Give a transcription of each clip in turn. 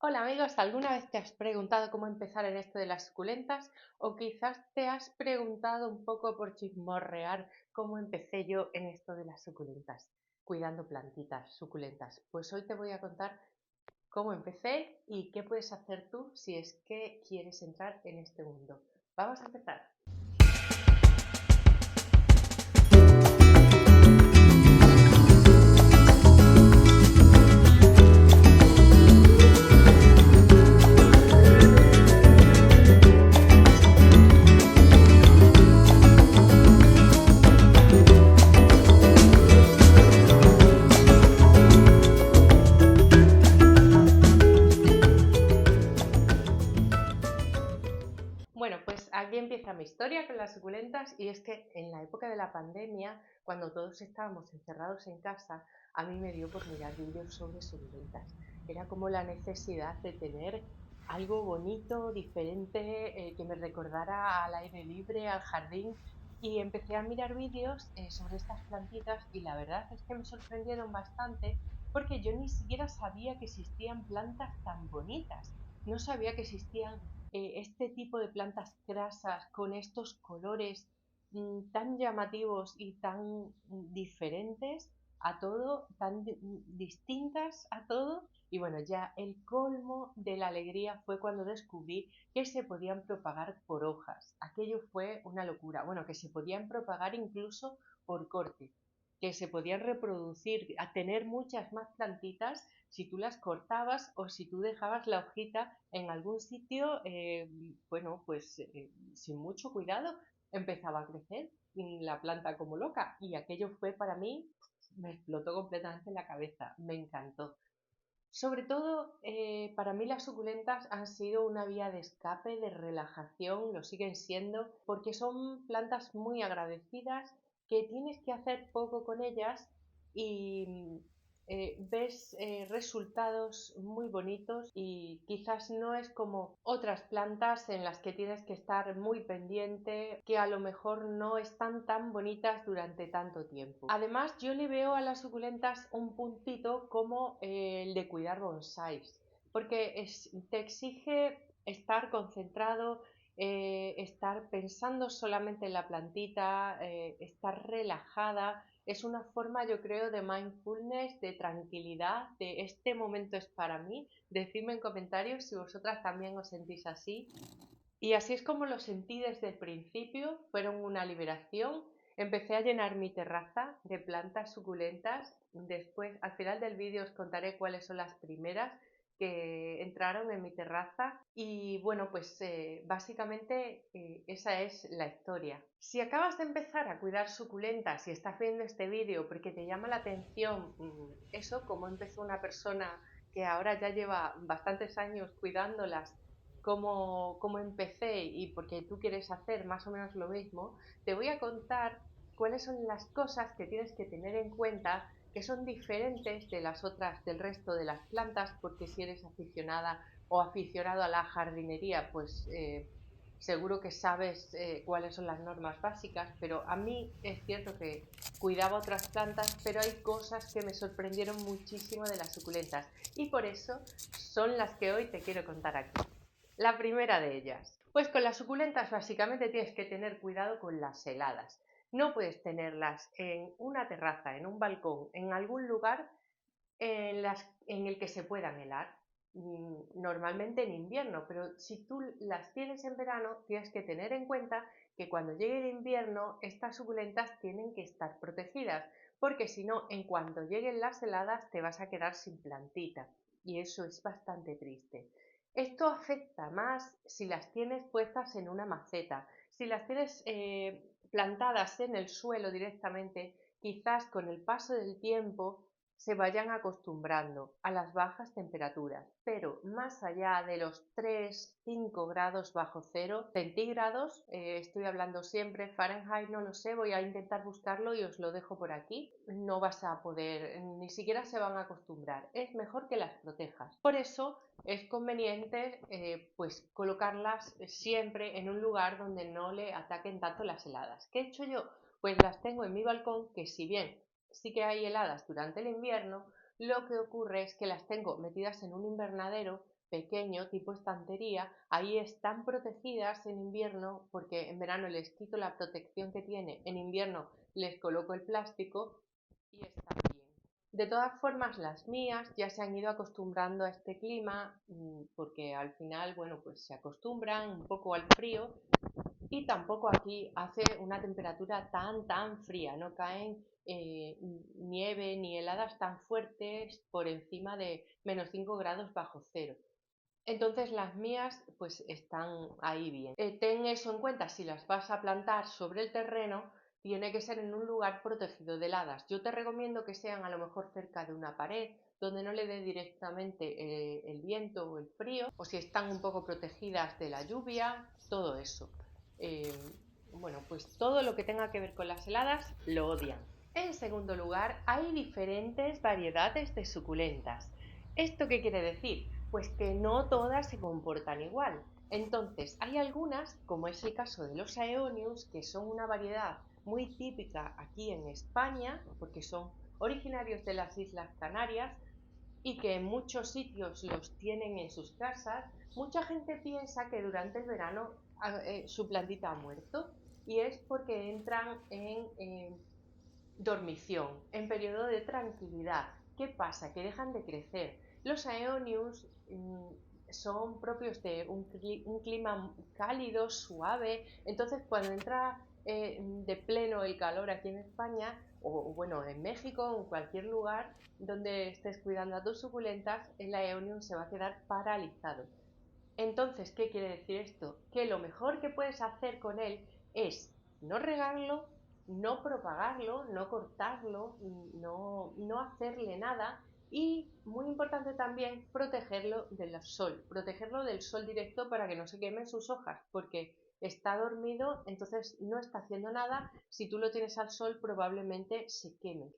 Hola amigos, ¿alguna vez te has preguntado cómo empezar en esto de las suculentas? O quizás te has preguntado un poco por chismorrear cómo empecé yo en esto de las suculentas, cuidando plantitas suculentas. Pues hoy te voy a contar cómo empecé y qué puedes hacer tú si es que quieres entrar en este mundo. Vamos a empezar. Bueno, pues aquí empieza mi historia con las suculentas y es que en la época de la pandemia, cuando todos estábamos encerrados en casa, a mí me dio por mirar vídeos sobre suculentas. Era como la necesidad de tener algo bonito, diferente, que me recordara al aire libre, al jardín, y empecé a mirar vídeos sobre estas plantitas y la verdad es que me sorprendieron bastante porque yo ni siquiera sabía que existían plantas tan bonitas. No sabía que existían este tipo de plantas grasas con estos colores tan llamativos y tan diferentes a todo, tan distintas a todo. Y bueno, ya el colmo de la alegría fue cuando descubrí que se podían propagar por hojas. Aquello fue una locura. Bueno, que se podían propagar incluso por corte, que se podían reproducir, a tener muchas más plantitas si tú las cortabas o si tú dejabas la hojita en algún sitio, bueno, pues sin mucho cuidado empezaba a crecer la planta como loca y aquello fue para mí, me explotó completamente la cabeza, me encantó. Sobre todo, para mí las suculentas han sido una vía de escape, de relajación, lo siguen siendo, porque son plantas muy agradecidas, que tienes que hacer poco con ellas y ves resultados muy bonitos y quizás no es como otras plantas en las que tienes que estar muy pendiente, que a lo mejor no están tan bonitas durante tanto tiempo. Además, yo le veo a las suculentas un puntito como el de cuidar bonsáis, porque te exige estar concentrado, estar pensando solamente en la plantita, estar relajada. Es una forma, yo creo, de mindfulness, de tranquilidad, de este momento es para mí. Decidme en comentarios si vosotras también os sentís así. Y así es como lo sentí desde el principio, fueron una liberación. Empecé a llenar mi terraza de plantas suculentas. Después, al final del vídeo os contaré cuáles son las primeras que entraron en mi terraza y bueno, pues básicamente esa es la historia. Si acabas de empezar a cuidar suculentas y estás viendo este vídeo porque te llama la atención eso, cómo empezó una persona que ahora ya lleva bastantes años cuidándolas, cómo empecé y porque tú quieres hacer más o menos lo mismo, te voy a contar cuáles son las cosas que tienes que tener en cuenta que son diferentes de las otras, del resto de las plantas, porque si eres aficionada o aficionado a la jardinería, pues seguro que sabes cuáles son las normas básicas, pero a mí es cierto que cuidaba otras plantas, pero hay cosas que me sorprendieron muchísimo de las suculentas y por eso son las que hoy te quiero contar aquí. La primera de ellas. Pues con las suculentas básicamente tienes que tener cuidado con las heladas. No puedes tenerlas en una terraza, en un balcón, en algún lugar en el que se puedan helar. Normalmente en invierno, pero si tú las tienes en verano, tienes que tener en cuenta que cuando llegue el invierno, estas suculentas tienen que estar protegidas, porque si no, en cuanto lleguen las heladas, te vas a quedar sin plantita. Y eso es bastante triste. Esto afecta más si las tienes puestas en una maceta. Si las tienes plantadas en el suelo directamente, quizás con el paso del tiempo se vayan acostumbrando a las bajas temperaturas, pero más allá de los 3-5 grados bajo cero centígrados, estoy hablando siempre Fahrenheit, no lo sé, voy a intentar buscarlo y os lo dejo por aquí, no vas a poder, ni siquiera se van a acostumbrar, es mejor que las protejas. Por eso es conveniente pues colocarlas siempre en un lugar donde no le ataquen tanto las heladas. ¿Qué he hecho yo? Pues las tengo en mi balcón, que si bien sí que hay heladas durante el invierno, lo que ocurre es que las tengo metidas en un invernadero, pequeño, tipo estantería, ahí están protegidas en invierno porque en verano les quito la protección que tiene, en invierno les coloco el plástico y están bien. De todas formas, las mías ya se han ido acostumbrando a este clima porque al final, bueno, pues se acostumbran un poco al frío y tampoco aquí hace una temperatura tan fría, no caen nieve ni heladas tan fuertes por encima de -5 grados bajo cero. Entonces las mías pues están ahí bien. Ten eso en cuenta, si las vas a plantar sobre el terreno, tiene que ser en un lugar protegido de heladas. Yo te recomiendo que sean a lo mejor cerca de una pared, donde no le dé directamente el viento o el frío, o si están un poco protegidas de la lluvia, todo eso. Bueno, pues todo lo que tenga que ver con las heladas lo odian. En segundo lugar, hay diferentes variedades de suculentas. ¿Esto qué quiere decir? Pues que no todas se comportan igual. Entonces, hay algunas, como es el caso de los aeonius, que son una variedad muy típica aquí en España, porque son originarios de las Islas Canarias y que en muchos sitios los tienen en sus casas. Mucha gente piensa que durante el verano su plantita ha muerto y es porque entran en dormición, en periodo de tranquilidad. ¿Qué pasa? Que dejan de crecer. Los aeonius son propios de un clima cálido, suave, entonces cuando entra de pleno el calor aquí en España, o bueno, en México o en cualquier lugar donde estés cuidando a tus suculentas, el aeonium se va a quedar paralizado. Entonces, ¿qué quiere decir esto? Que lo mejor que puedes hacer con él es no regarlo, no propagarlo, no cortarlo, no hacerle nada y, muy importante también, protegerlo del sol directo para que no se quemen sus hojas, porque está dormido, entonces no está haciendo nada. Si tú lo tienes al sol, probablemente se queme.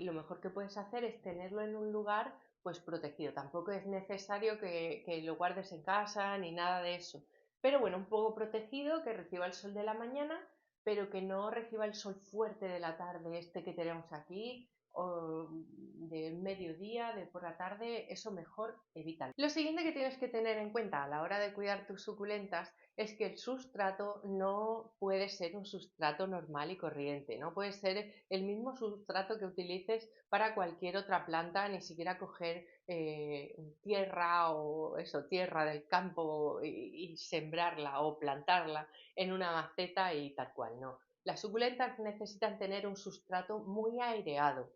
Lo mejor que puedes hacer es tenerlo en un lugar pues protegido. Tampoco es necesario que lo guardes en casa ni nada de eso. Pero bueno, un poco protegido, que reciba el sol de la mañana, pero que no reciba el sol fuerte de la tarde, este que tenemos aquí, o de mediodía, de por la tarde, eso mejor evítalo. Lo siguiente que tienes que tener en cuenta a la hora de cuidar tus suculentas es que el sustrato no puede ser un sustrato normal y corriente, no puede ser el mismo sustrato que utilices para cualquier otra planta, ni siquiera coger tierra o eso, tierra del campo y sembrarla o plantarla en una maceta y tal cual, no. Las suculentas necesitan tener un sustrato muy aireado.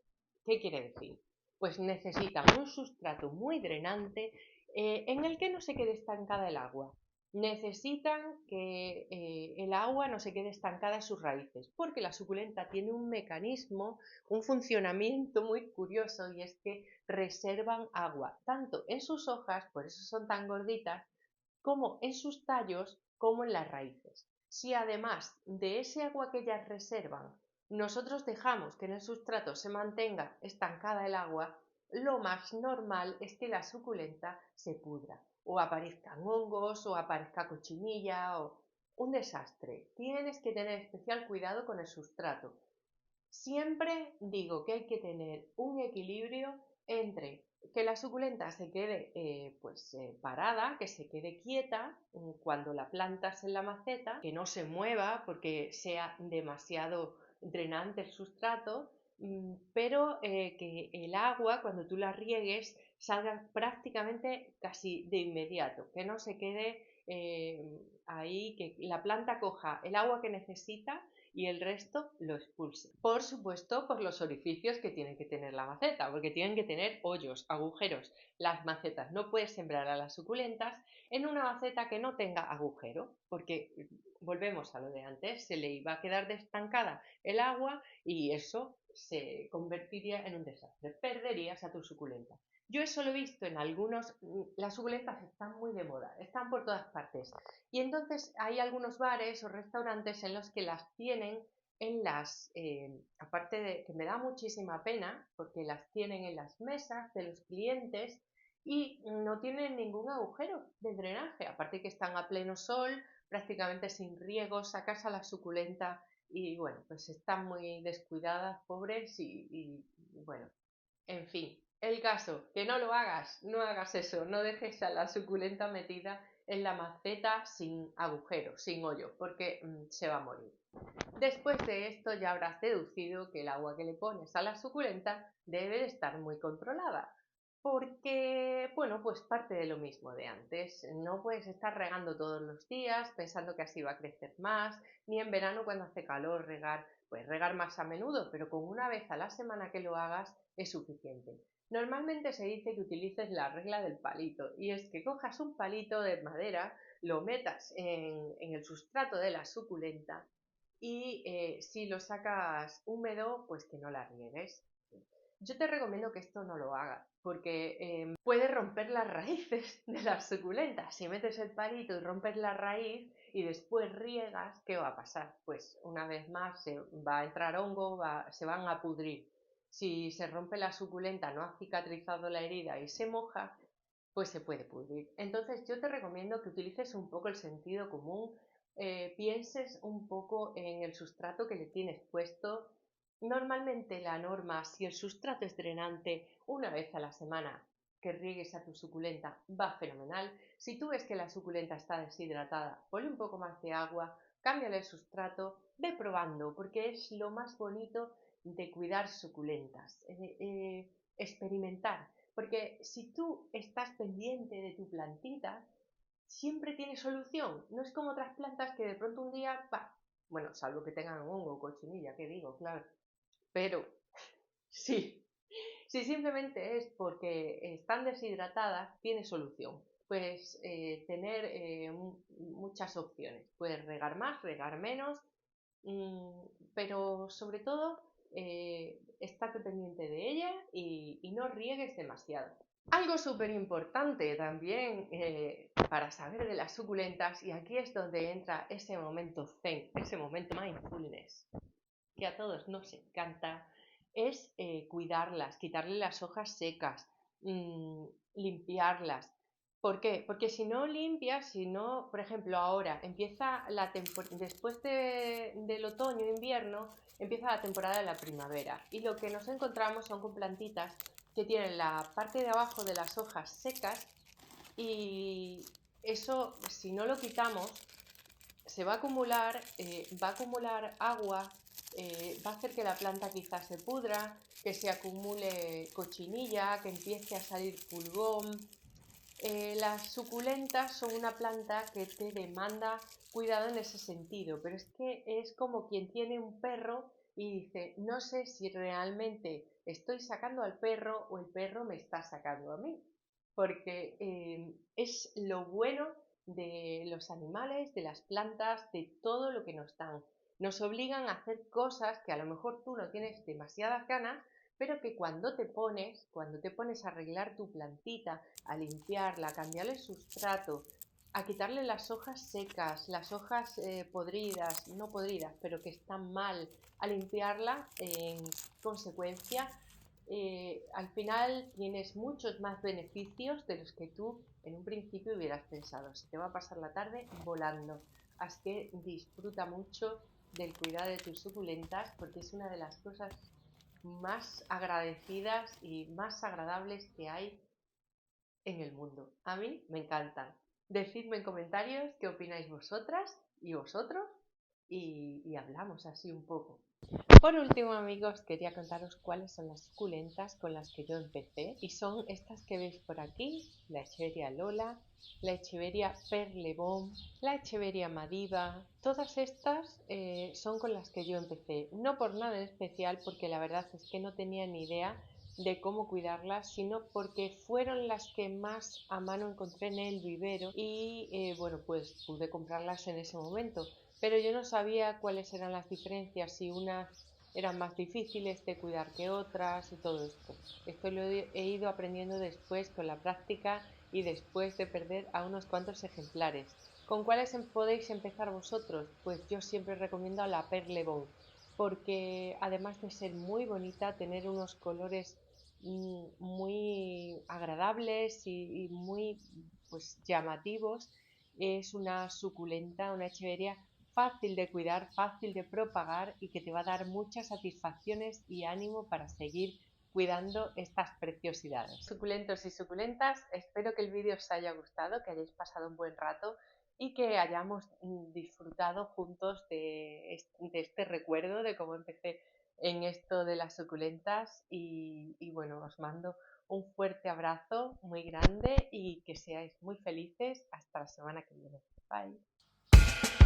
¿Qué quiere decir? Pues necesitan un sustrato muy drenante en el que no se quede estancada el agua. Necesitan que el agua no se quede estancada en sus raíces, porque la suculenta tiene un mecanismo, un funcionamiento muy curioso, y es que reservan agua, tanto en sus hojas, por eso son tan gorditas, como en sus tallos, como en las raíces. Si además de ese agua que ellas reservan, nosotros dejamos que en el sustrato se mantenga estancada el agua, lo más normal es que la suculenta se pudra, o aparezcan hongos, o aparezca cochinilla, o un desastre. Tienes que tener especial cuidado con el sustrato. Siempre digo que hay que tener un equilibrio entre que la suculenta se quede parada, que se quede quieta cuando la plantas en la maceta, que no se mueva porque sea demasiado drenante el sustrato, pero que el agua cuando tú la riegues salga prácticamente casi de inmediato, que no se quede ahí, que la planta coja el agua que necesita y el resto lo expulse. Por supuesto, por los orificios que tiene que tener la maceta, porque tienen que tener hoyos, agujeros. Las macetas no puedes sembrar a las suculentas en una maceta que no tenga agujero, porque volvemos a lo de antes, se le iba a quedar estancada el agua y eso se convertiría en un desastre. Perderías a tu suculenta. Yo eso lo he visto en algunos, las suculentas están muy de moda, están por todas partes. Y entonces hay algunos bares o restaurantes en los que las tienen en las, aparte de que me da muchísima pena, porque las tienen en las mesas de los clientes y no tienen ningún agujero de drenaje, aparte que están a pleno sol, prácticamente sin riego, sacas a la suculenta y bueno, pues están muy descuidadas, pobres y bueno, en fin. El caso, que no lo hagas, no hagas eso, no dejes a la suculenta metida en la maceta sin agujero, sin hoyo, porque se va a morir. Después de esto ya habrás deducido que el agua que le pones a la suculenta debe de estar muy controlada, porque, bueno, pues parte de lo mismo de antes. No puedes estar regando todos los días pensando que así va a crecer más, ni en verano cuando hace calor regar, pues regar más a menudo, pero con una vez a la semana que lo hagas es suficiente. Normalmente se dice que utilices la regla del palito, y es que cojas un palito de madera, lo metas en el sustrato de la suculenta y si lo sacas húmedo, pues que no la riegues. Yo te recomiendo que esto no lo hagas, porque puedes romper las raíces de las suculentas. Si metes el palito y rompes la raíz y después riegas, ¿qué va a pasar? Pues una vez más se va a entrar hongo, se van a pudrir. Si se rompe la suculenta, no ha cicatrizado la herida y se moja, pues se puede pudrir. Entonces yo te recomiendo que utilices un poco el sentido común, pienses un poco en el sustrato que le tienes puesto. Normalmente la norma, si el sustrato es drenante, una vez a la semana que riegues a tu suculenta va fenomenal. Si tú ves que la suculenta está deshidratada, ponle un poco más de agua, cámbiale el sustrato, ve probando, porque es lo más bonito de cuidar suculentas, experimentar. Porque si tú estás pendiente de tu plantita, siempre tiene solución. No es como otras plantas que de pronto un día, ¡pah! Bueno, salvo que tengan hongo o cochinilla, ¿qué digo? Claro. Pero sí, si simplemente es porque están deshidratadas, tiene solución. Puedes tener muchas opciones. Puedes regar más, regar menos, pero sobre todo estate pendiente de ella y no riegues demasiado. Algo súper importante también para saber de las suculentas, y aquí es donde entra ese momento zen, ese momento mindfulness, que a todos nos encanta, es cuidarlas, quitarle las hojas secas, limpiarlas. ¿Por qué? Porque si no limpias, si no, por ejemplo, ahora empieza la temporada, después del otoño-invierno, empieza la temporada de la primavera. Y lo que nos encontramos son con plantitas que tienen la parte de abajo de las hojas secas, y eso, si no lo quitamos, se va a acumular agua, va a hacer que la planta quizás se pudra, que se acumule cochinilla, que empiece a salir pulgón. Las suculentas son una planta que te demanda cuidado en ese sentido, pero es que es como quien tiene un perro y dice, no sé si realmente estoy sacando al perro o el perro me está sacando a mí, porque es lo bueno de los animales, de las plantas, de todo lo que nos dan. Nos obligan a hacer cosas que a lo mejor tú no tienes demasiadas ganas, pero que cuando te pones a arreglar tu plantita, a limpiarla, a cambiarle el sustrato, a quitarle las hojas secas, las hojas podridas, no podridas, pero que están mal, a limpiarla en consecuencia, al final tienes muchos más beneficios de los que tú en un principio hubieras pensado. Se te va a pasar la tarde volando. Así que disfruta mucho del cuidado de tus suculentas, porque es una de las cosas más agradecidas y más agradables que hay en el mundo. A mí me encantan. Decidme en comentarios qué opináis vosotras y vosotros, y hablamos así un poco. Por último, amigos, quería contaros cuáles son las suculentas con las que yo empecé, y son estas que veis por aquí: la Echeveria Lola, la Echeveria Perlebón, la Echeveria Madiva. Todas estas son con las que yo empecé, no por nada en especial, porque la verdad es que no tenía ni idea de cómo cuidarlas, sino porque fueron las que más a mano encontré en el vivero y bueno, pues pude comprarlas en ese momento, pero yo no sabía cuáles eran las diferencias, si unas eran más difíciles de cuidar que otras y todo esto. Esto lo he ido aprendiendo después con la práctica y después de perder a unos cuantos ejemplares. ¿Con cuáles podéis empezar vosotros? Pues yo siempre recomiendo a la Perlebón, porque además de ser muy bonita, tener unos colores muy agradables y muy pues llamativos, es una suculenta, una echeveria fácil de cuidar, fácil de propagar y que te va a dar muchas satisfacciones y ánimo para seguir cuidando estas preciosidades. Suculentos y suculentas, espero que el vídeo os haya gustado, que hayáis pasado un buen rato y que hayamos disfrutado juntos de este recuerdo de cómo empecé en esto de las suculentas y bueno, os mando un fuerte abrazo muy grande y que seáis muy felices hasta la semana que viene. Bye.